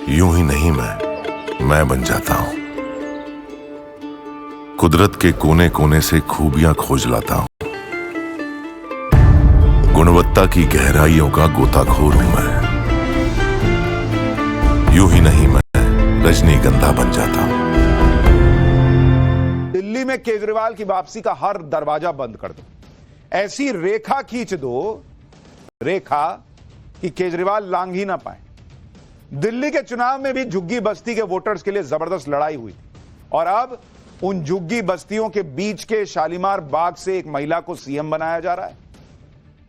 यूं ही नहीं मैं बन जाता हूं। कुदरत के कोने कोने से खूबियां खोज लाता हूं। गुणवत्ता की गहराइयों का गोताखोर हूं मैं। यूं ही नहीं मैं रजनीगंधा बन जाता हूं। दिल्ली में केजरीवाल की वापसी का हर दरवाजा बंद कर दो। ऐसी रेखा खींच दो, रेखा कि केजरीवाल लांघ ही ना पाए। दिल्ली के चुनाव में भी झुग्गी बस्ती के वोटर्स के लिए जबरदस्त लड़ाई हुई थी और अब उन झुग्गी बस्तियों के बीच के शालीमार बाग से एक महिला को सीएम बनाया जा रहा है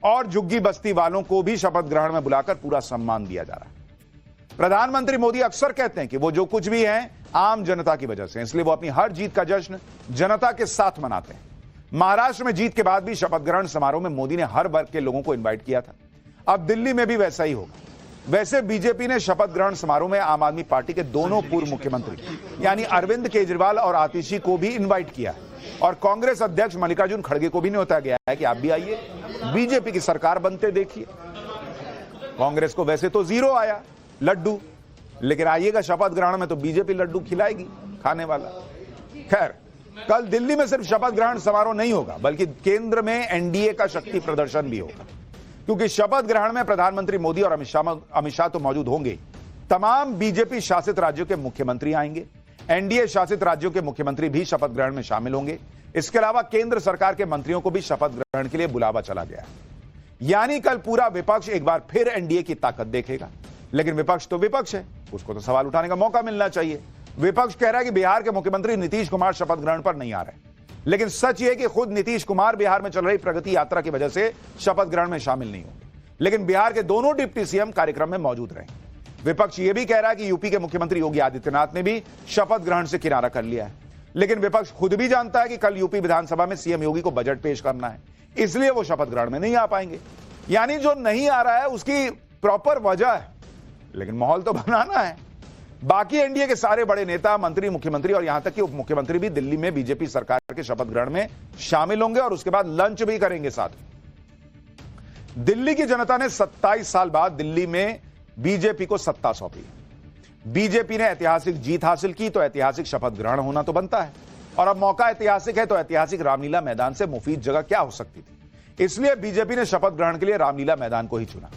और झुग्गी बस्ती वालों को भी शपथ ग्रहण में बुलाकर पूरा सम्मान दिया जा रहा है। प्रधानमंत्री मोदी अक्सर कहते हैं कि वो जो कुछ भी है आम जनता की वजह से, इसलिए वो अपनी हर जीत का जश्न जनता के साथ मनाते हैं। महाराष्ट्र में जीत के बाद भी शपथ ग्रहण समारोह में मोदी ने हर वर्ग के लोगों को इनवाइट किया था। अब दिल्ली में भी वैसा ही होगा। वैसे बीजेपी ने शपथ ग्रहण समारोह में आम आदमी पार्टी के दोनों पूर्व मुख्यमंत्री यानी अरविंद केजरीवाल और आतिशी को भी इनवाइट किया है और कांग्रेस अध्यक्ष मल्लिकार्जुन खड़गे को भी न्योता गया है कि आप भी आइए, बीजेपी की सरकार बनते देखिए। कांग्रेस को वैसे तो जीरो आया लड्डू, लेकिन आइएगा शपथ ग्रहण में तो बीजेपी लड्डू खिलाएगी खाने वाला। खैर, कल दिल्ली में सिर्फ शपथ ग्रहण समारोह नहीं होगा बल्कि केंद्र में एनडीए का शक्ति प्रदर्शन भी होगा, क्योंकि शपथ ग्रहण में प्रधानमंत्री मोदी और अमित शाह तो मौजूद होंगे। तमाम बीजेपी शासित राज्यों के मुख्यमंत्री आएंगे। एनडीए शासित राज्यों के मुख्यमंत्री भी शपथ ग्रहण में शामिल होंगे। इसके अलावा केंद्र सरकार के मंत्रियों को भी शपथ ग्रहण के लिए बुलावा चला गया है। यानी कल पूरा विपक्ष एक बार फिर एनडीए की ताकत देखेगा। लेकिन विपक्ष तो विपक्ष है, उसको तो सवाल उठाने का मौका मिलना चाहिए। विपक्ष कह रहा है कि बिहार के मुख्यमंत्री नीतीश कुमार शपथ ग्रहण पर नहीं आ रहे, लेकिन सच यह कि खुद नीतीश कुमार बिहार में चल रही प्रगति यात्रा की वजह से शपथ ग्रहण में शामिल नहीं होंगे, लेकिन बिहार के दोनों डिप्टी सीएम कार्यक्रम में मौजूद रहे। विपक्ष यह भी कह रहा है कि यूपी के मुख्यमंत्री योगी आदित्यनाथ ने भी शपथ ग्रहण से किनारा कर लिया है, लेकिन विपक्ष खुद भी जानता है कि कल यूपी विधानसभा में सीएम योगी को बजट पेश करना है, इसलिए वो शपथ ग्रहण में नहीं आ पाएंगे। यानी जो नहीं आ रहा है उसकी प्रॉपर वजह है, लेकिन माहौल तो बनाना है। बाकी एनडीए के सारे बड़े नेता, मंत्री, मुख्यमंत्री और यहां तक कि उप मुख्यमंत्री भी दिल्ली में बीजेपी सरकार के शपथ ग्रहण में शामिल होंगे और उसके बाद लंच भी करेंगे साथ। दिल्ली की जनता ने 27 साल बाद दिल्ली में बीजेपी को सत्ता सौंपी। बीजेपी ने ऐतिहासिक जीत हासिल की तो ऐतिहासिक शपथ ग्रहण होना तो बनता है, और अब मौका ऐतिहासिक है तो ऐतिहासिक रामलीला मैदान से मुफीद जगह क्या हो सकती थी। इसलिए बीजेपी ने शपथ ग्रहण के लिए रामलीला मैदान को ही चुना,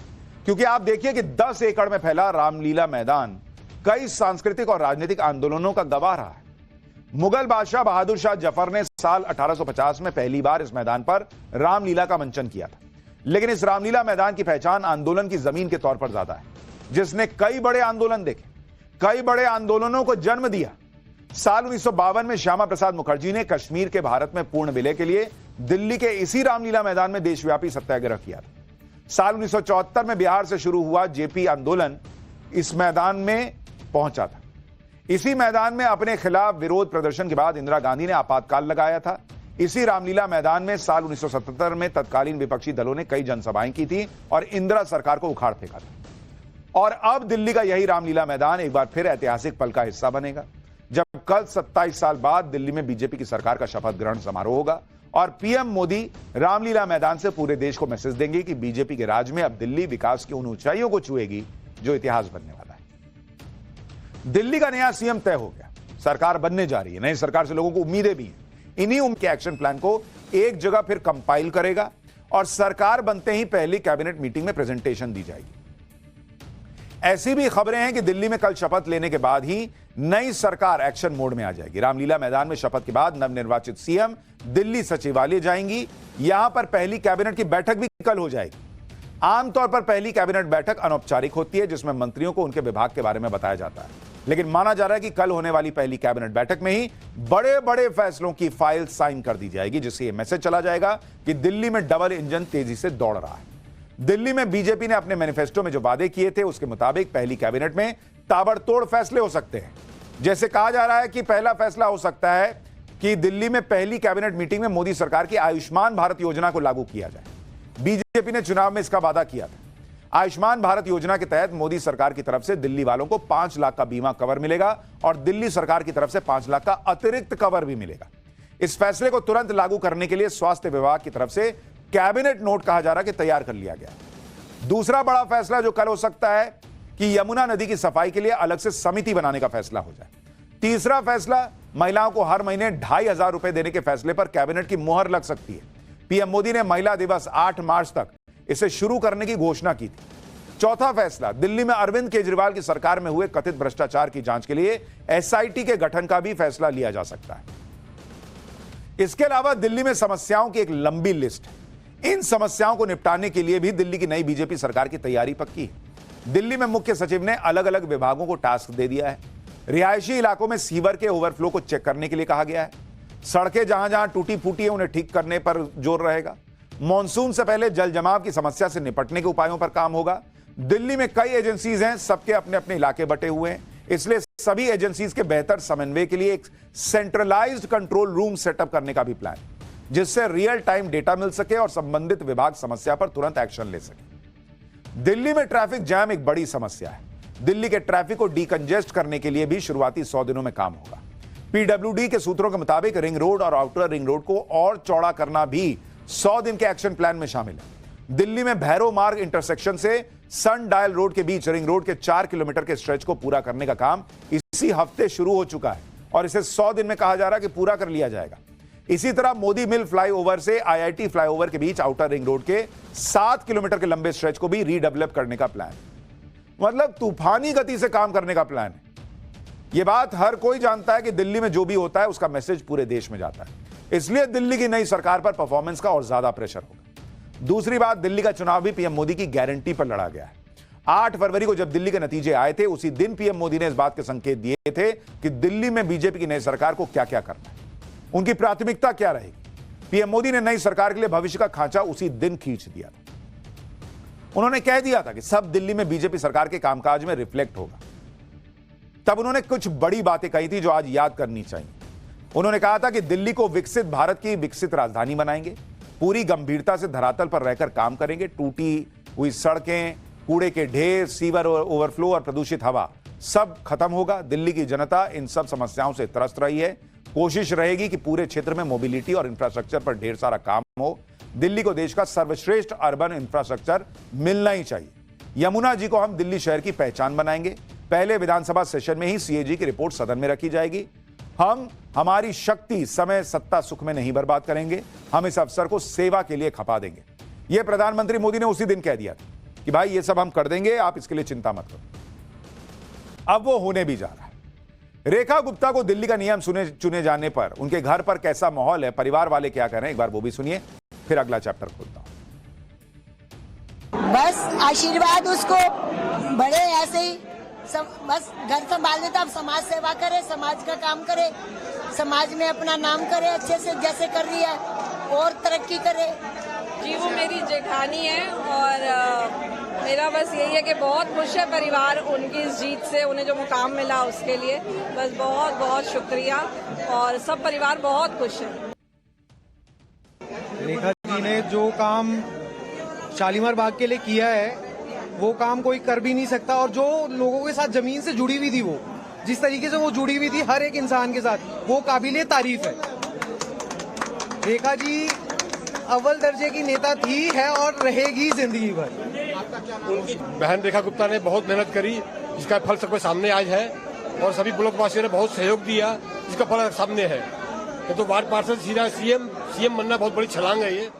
क्योंकि आप देखिए कि 10 एकड़ में फैला रामलीला मैदान कई सांस्कृतिक और राजनीतिक आंदोलनों का गवाह रहा है। मुगल बादशाह बहादुर शाह जफर ने साल 1850 में पहली बार इस मैदान पर रामलीला का मंचन किया था, लेकिन इस रामलीला मैदान की पहचान आंदोलन की जमीन के तौर पर ज्यादा है, जिसने कई बड़े आंदोलन देखे, कई बड़े आंदोलनों को जन्म दिया। साल 1952 में श्यामा प्रसाद मुखर्जी ने कश्मीर के भारत में पूर्ण विलय के लिए दिल्ली के इसी रामलीला मैदान में देशव्यापी सत्याग्रह किया था। साल 1974 में बिहार से शुरू हुआ जेपी आंदोलन इस मैदान में पहुंचा था। इसी मैदान में अपने खिलाफ विरोध प्रदर्शन के बाद इंदिरा गांधी ने आपातकाल लगाया था। इसी रामलीला मैदान में साल 1977 में तत्कालीन विपक्षी दलों ने कई जनसभाएं की थी और इंदिरा सरकार को उखाड़ फेंका था। और अब दिल्ली का यही रामलीला मैदान एक बार फिर ऐतिहासिक पल का हिस्सा बनेगा, जब कल 27 साल बाद दिल्ली में बीजेपी की सरकार का शपथ ग्रहण समारोह होगा और पीएम मोदी रामलीला मैदान से पूरे देश को मैसेज देंगे कि बीजेपी के राज में अब दिल्ली विकास की उन ऊंचाइयों को छुएगी जो इतिहास बनने वाला है। दिल्ली का नया सीएम तय हो गया, सरकार बनने जा रही है। नई सरकार से लोगों को उम्मीदें भी हैं। इन्हीं उनके एक्शन प्लान को एक जगह फिर कंपाइल करेगा और सरकार बनते ही पहली कैबिनेट मीटिंग में प्रेजेंटेशन दी जाएगी। ऐसी भी खबरें हैं कि दिल्ली में कल शपथ लेने के बाद ही नई सरकार एक्शन मोड में आ जाएगी। रामलीला मैदान में शपथ के बाद नवनिर्वाचित सीएम दिल्ली सचिवालय जाएंगी। यहां पर पहली कैबिनेट की बैठक भी कल हो जाएगी। आमतौर पर पहली कैबिनेट बैठक अनौपचारिक होती है, जिसमें मंत्रियों को उनके विभाग के बारे में बताया जाता है, लेकिन माना जा रहा है कि कल होने वाली पहली कैबिनेट बैठक में ही बड़े बड़े फैसलों की फाइल साइन कर दी जाएगी, जिससे यह मैसेज चला जाएगा कि दिल्ली में डबल इंजन तेजी से दौड़ रहा है। दिल्ली में बीजेपी ने अपने मैनिफेस्टो में जो वादे किए थे उसके मुताबिक पहली कैबिनेट में ताबड़तोड़ फैसले हो सकते हैं। जैसे कहा जा रहा है कि पहला फैसला हो सकता है कि दिल्ली में पहली कैबिनेट मीटिंग में मोदी सरकार की आयुष्मान भारत योजना को लागू किया जाए। बीजेपी ने चुनाव में इसका वादा किया था। आयुष्मान भारत योजना के तहत मोदी सरकार की तरफ से दिल्ली वालों को 5 लाख का बीमा कवर मिलेगा और दिल्ली सरकार की तरफ से 5 लाख का अतिरिक्त कवर भी मिलेगा। इस फैसले को तुरंत लागू करने के लिए स्वास्थ्य विभाग की तरफ से कैबिनेट नोट कहा जा रहा है कि तैयार कर लिया गया। दूसरा बड़ा फैसला जो कल हो सकता है कि यमुना नदी की सफाई के लिए अलग से समिति बनाने का फैसला हो जाए। तीसरा फैसला, महिलाओं को हर महीने 2,500 रुपए देने के फैसले पर कैबिनेट की मुहर लग सकती है। पीएम मोदी ने महिला दिवस 8 मार्च तक इसे शुरू करने की घोषणा की थी। चौथा फैसला, दिल्ली में अरविंद केजरीवाल की सरकार में हुए कथित भ्रष्टाचार की जांच के लिए एसआईटी के गठन का भी फैसला लिया जा सकता है। इसके अलावा दिल्ली में समस्याओं की एक लंबी लिस्ट है। इन समस्याओं को निपटाने के लिए भी दिल्ली की नई बीजेपी सरकार की तैयारी पक्की है। दिल्ली में मुख्य सचिव ने अलग अलग विभागों को टास्क दे दिया है। रिहायशी इलाकों में सीवर के ओवरफ्लो को चेक करने के लिए कहा गया है। सड़कें जहां जहां टूटी फूटी है उन्हें ठीक करने पर जोर रहेगा। मॉनसून से पहले जल जमाव की समस्या से निपटने के उपायों पर काम होगा। दिल्ली में कई एजेंसीज हैं, सबके अपने अपने इलाके बटे हुए हैं, इसलिए सभी एजेंसीज के बेहतर समन्वय के लिए एक सेंट्रलाइज्ड कंट्रोल रूम सेटअप करने का भी प्लान है, जिससे रियल टाइम डेटा मिल सके और संबंधित विभाग समस्या पर तुरंत एक्शन ले सके। दिल्ली में ट्रैफिक जैम एक बड़ी समस्या है। दिल्ली के ट्रैफिक को डीकंजेस्ट करने के लिए भी शुरुआती 100 दिनों में काम होगा। पीडब्ल्यूडी के सूत्रों के मुताबिक रिंग रोड और आउटर रिंग रोड को और चौड़ा करना भी 100 दिन के एक्शन प्लान में शामिल है। दिल्ली में भैरव मार्ग इंटरसेक्शन से सन डायल रोड के बीच रिंग रोड के 4 किलोमीटर के स्ट्रेच को पूरा करने का काम इसी हफ्ते शुरू हो चुका है और इसे 100 दिन में कहा जा रहा है कि पूरा कर लिया जाएगा। इसी तरह मोदी मिल फ्लाईओवर से आईआईटी फ्लाईओवर के बीच आउटर रिंग रोड के 7 किलोमीटर के लंबे स्ट्रेच को भी रीडेवलप करने का प्लान है। मतलब तूफानी गति से काम करने का प्लान है। यह बात हर कोई जानता है कि दिल्ली में जो भी होता है उसका मैसेज पूरे देश में जाता है, इसलिए दिल्ली की नई सरकार पर परफॉर्मेंस का और ज्यादा प्रेशर होगा। दूसरी बात, दिल्ली का चुनाव भी पीएम मोदी की गारंटी पर लड़ा गया है। 8 फरवरी को जब दिल्ली के नतीजे आए थे, उसी दिन पीएम मोदी ने इस बात के संकेत दिए थे कि दिल्ली में बीजेपी की नई सरकार को क्या क्या करना है, उनकी प्राथमिकता क्या रहेगी। पीएम मोदी ने नई सरकार के लिए भविष्य का खांचा उसी दिन खींच दिया था। उन्होंने कह दिया था कि सब दिल्ली में बीजेपी सरकार के कामकाज में रिफ्लेक्ट होगा। तब उन्होंने कुछ बड़ी बातें कही थी जो आज याद करनी चाहिए। उन्होंने कहा था कि दिल्ली को विकसित भारत की विकसित राजधानी बनाएंगे, पूरी गंभीरता से धरातल पर रहकर काम करेंगे। टूटी हुई सड़कें, कूड़े के ढेर, सीवर ओवरफ्लो और प्रदूषित हवा सब खत्म होगा। दिल्ली की जनता इन सब समस्याओं से त्रस्त रही है। कोशिश रहेगी कि पूरे क्षेत्र में मोबिलिटी और इंफ्रास्ट्रक्चर पर ढेर सारा काम हो। दिल्ली को देश का सर्वश्रेष्ठ अर्बन इंफ्रास्ट्रक्चर मिलना ही चाहिए। यमुना जी को हम दिल्ली शहर की पहचान बनाएंगे। पहले विधानसभा सेशन में ही सीएजी की रिपोर्ट सदन में रखी जाएगी। हम हमारी शक्ति, समय, सत्ता, सुख में नहीं बर्बाद करेंगे। हम इस अवसर को सेवा के लिए खपा देंगे। यह प्रधानमंत्री मोदी ने उसी दिन कह दिया था कि भाई ये सब हम कर देंगे, आप इसके लिए चिंता मत करो। अब वो होने भी जा रहा है। रेखा गुप्ता को दिल्ली का नियम चुने जाने पर उनके घर पर कैसा माहौल है, परिवार वाले क्या कह रहे हैं, एक बार वो भी सुनिए, फिर अगला चैप्टर खोलता हूं। बस आशीर्वाद उसको, बड़े ऐसे ही सब, बस घर संभाल लेता। अब समाज सेवा करे, समाज का काम करे, समाज में अपना नाम करे अच्छे से जैसे कर रही है, और तरक्की करे। जी वो मेरी जेठानी है और मेरा बस यही है कि बहुत खुश है परिवार उनकी इस जीत से, उन्हें जो मुकाम मिला उसके लिए बस बहुत बहुत शुक्रिया और सब परिवार बहुत खुश है। रेखा जी ने जो काम शालीमार बाग के लिए किया है वो काम कोई कर भी नहीं सकता, और जो लोगों के साथ जमीन से जुड़ी हुई थी, वो जिस तरीके से वो जुड़ी हुई थी हर एक इंसान के साथ, वो काबिले तारीफ है। रेखा जी अव्वल दर्जे की नेता थी, है और रहेगी जिंदगी भर। उनकी बहन रेखा गुप्ता ने बहुत मेहनत करी, जिसका फल सबके सामने आज है, और सभी ब्लॉक वासियों ने बहुत सहयोग दिया, जिसका फल सामने है। ये तो वार्ड पार्षद सीधा सीएम बनना बहुत बड़ी छलांग है ये।